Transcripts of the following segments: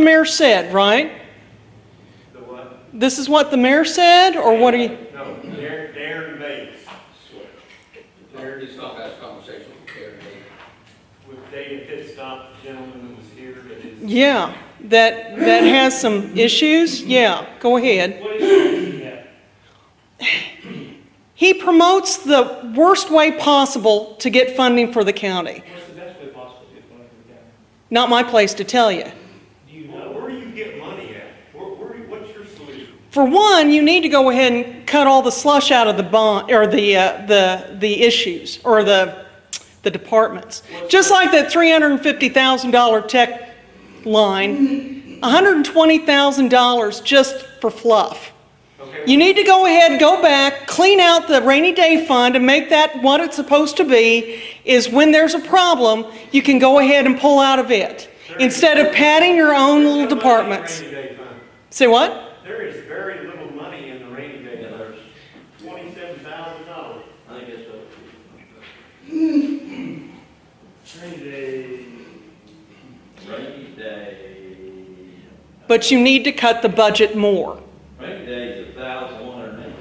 The mayor said, right? The what? This is what the mayor said, or what are you? No, Darren Bates. Mayor did not have a conversation with Darren Bates. With David Pitstop, the gentleman that was here that is. Yeah, that has some issues. Yeah, go ahead. What is he have? He promotes the worst way possible to get funding for the county. What's the best way possible to get money from the county? Not my place to tell you. Do you know? Where do you get money at? What's your solution? For one, you need to go ahead and cut all the slush out of the bond or the issues or the departments. Just like that $350,000 tech line, $120,000 just for fluff. Okay. You need to go ahead, go back, clean out the rainy day fund and make that what it's supposed to be, is when there's a problem, you can go ahead and pull out of it. Instead of padding your own little departments. Rainy day fund. Say what? There is very little money in the rainy day fund. There's, $27,000. I think it's rainy day. But you need to cut the budget more. Rainy day is 1,180.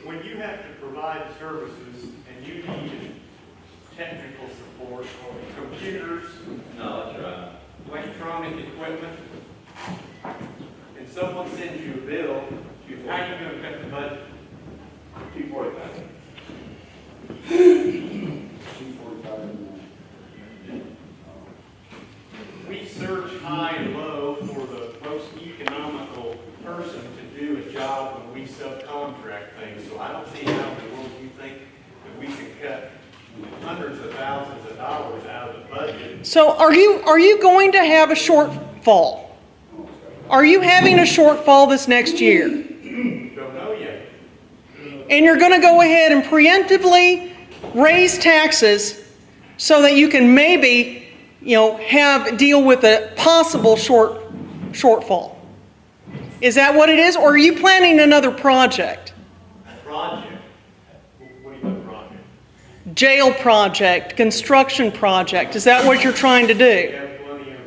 When you have to provide services and you need technical support or computers, No, that's right. electronic equipment, and someone sends you a bill, how are you going to cut the budget? 245. We search high and low for the most economical person to do a job when we subcontract things. So I don't see how in the world you think that we can cut hundreds of thousands of dollars out of the budget. So are you going to have a shortfall? Are you having a shortfall this next year? Don't know yet. And you're going to go ahead and preemptively raise taxes so that you can maybe, deal with a possible shortfall. Is that what it is? Or are you planning another project? Project. What do you mean project? Jail project, construction project. Is that what you're trying to We do? have plenty of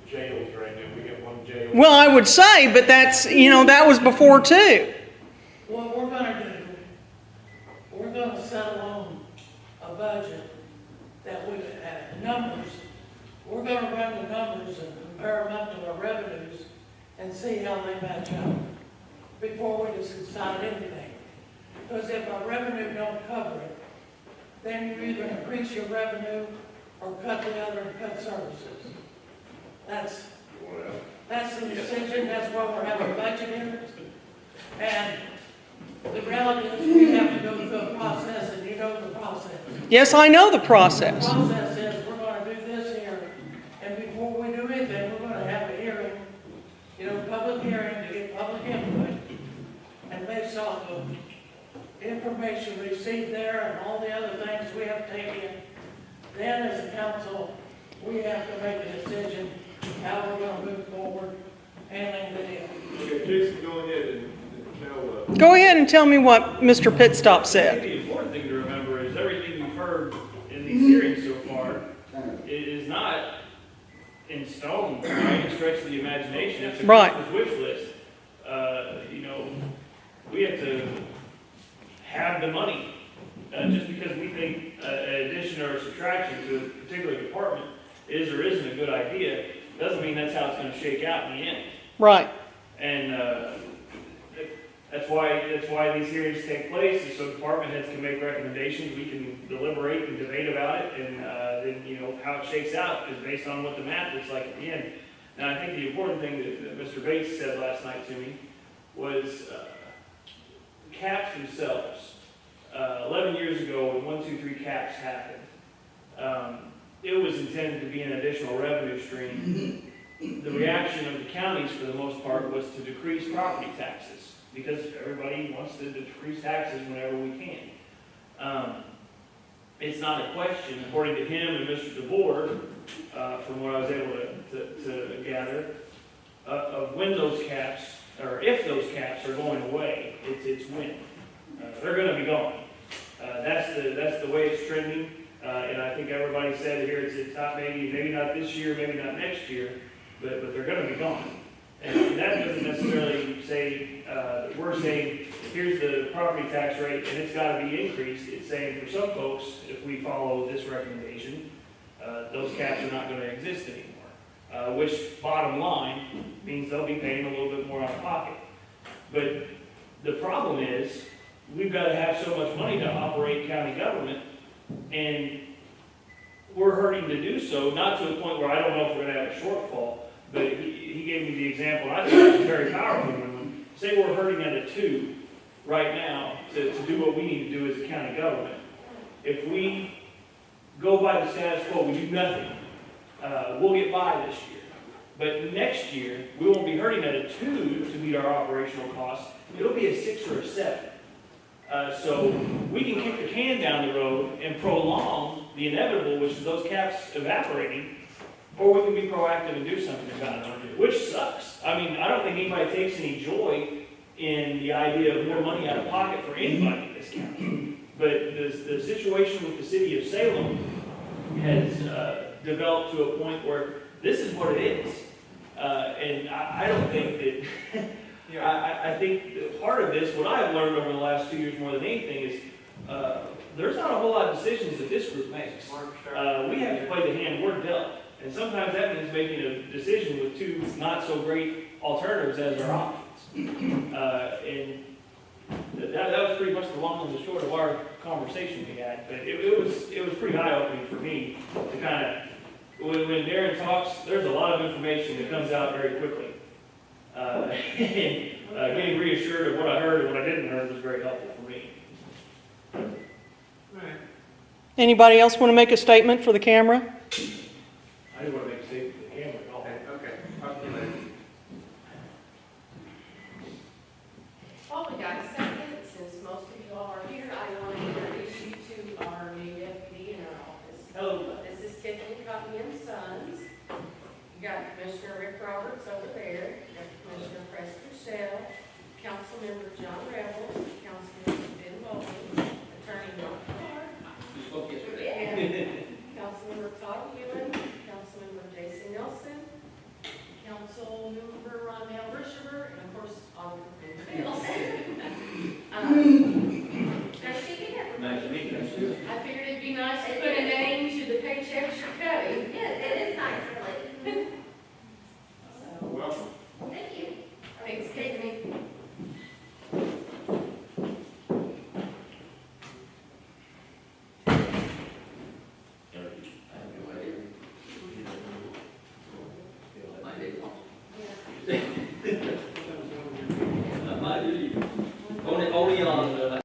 jails right now. We got one jail. Well, I would say, but that's, that was before too. What we're gonna do, we're gonna settle on a budget that we, numbers, we're gonna run the numbers and compare them up to our revenues and see how they match up before we decide anything. Because if our revenue don't cover it, then you either increase your revenue or cut the other and cut services. That's the decision, that's why we're having budget hearings. And the reality is we have to go through a process, and you know the process. Yes, I know the The process. process is we're gonna do this here, and before we do anything, we're gonna have a hearing, public hearing to get public input. And based off of information received there and all the other things we have taken, then as a council, we have to make a decision how we're gonna move forward handling the deal. Okay, Jason, go ahead and tell, Go ahead and tell me what Mr. Pitstop I said. think the important thing to remember is everything you've heard in these hearings so far is not in stone by any stretch of the imagination. It's a Right. council's wish list. We have to have the money. Just because we think an addition or a subtraction to a particular department is or isn't a good idea, doesn't mean that's how it's going to shake out in the end. Right. And that's why these hearings take place, is so department heads can make recommendations, we can deliberate and debate about it, and then, how it shakes out is based on what the math looks like at the end. Now, I think the important thing that Mr. Bates said last night to me was caps themselves. 11 years ago, when 1, 2, 3 caps happened, it was intended to be an additional revenue stream. The reaction of the counties, for the most part, was to decrease property taxes, because everybody wants to decrease taxes whenever we can. It's not a question, according to him and Mr. DeBoer, from what I was able to gather, of when those caps, or if those caps are going away. It's when. They're going to be gone. That's the way it's trending. And I think everybody said here, it's top, maybe not this year, maybe not next year, but they're gonna be gone. And that doesn't necessarily say, that we're saying, here's the property tax rate, and it's gotta be increased. It's saying for some folks, if we follow this recommendation, those caps are not gonna exist anymore. Which, bottom line, means they'll be paying a little bit more out of pocket. But the problem is, we've gotta have so much money to operate county government, and we're hurting to do so, not to a point where I don't know if we're gonna have a shortfall, but he gave me the example, and I think it's a very powerful one. Say we're hurting at a 2 right now to do what we need to do as a county government. If we go by the status quo, we do nothing, we'll get by this year. But next year, we won't be hurting at a 2 to meet our operational costs, it'll be a 6 or a 7. So we can kick the can down the road and prolong the inevitable, which is those caps evaporating, or we can be proactive and do something about it, which sucks. I mean, I don't think anybody takes any joy in the idea of more money out of pocket for anybody in this county. But the situation with the city of Salem has developed to a point where this is what it is. And I don't think that, I think that part of this, what I've learned over the last 2 years more than anything is, there's not a whole lot of decisions that this group makes. We have to play the hand we're dealt. And sometimes that means making a decision with 2 not so great alternatives as our options. And that was pretty much the long and the short of our conversation we had. But it was pretty eye-opening for me to kind of, when Darren talks, there's a lot of information that comes out very quickly. And getting reassured of what I heard and what I didn't hear was very helpful for me. Anybody else want to make a statement for the camera? I didn't want to make a statement to the camera at all. Okay, talk to you later. While we got a second, since most of you all are here, I want to introduce you to our new deputy in our office. Hello. This is Tiffany Cotton and Sons. You got Commissioner Rick Roberts over there, you got Commissioner Preston Shell, Councilmember John Rebel, Councilmember Ben Bowling, Attorney Mark Clark, You spoke yesterday. and Councilmember Todd Ewan, Councilmember Jason Nelson, Councilmember Rondell Rishaber, and of course, Alderman Bales. Nice to meet you. Nice to meet you. I figured it'd be nice to put a name to the paychecks you're cutting. Yeah, it is nice, really. So, Welcome. Thank you. thanks, Tiffany. My duty. Only on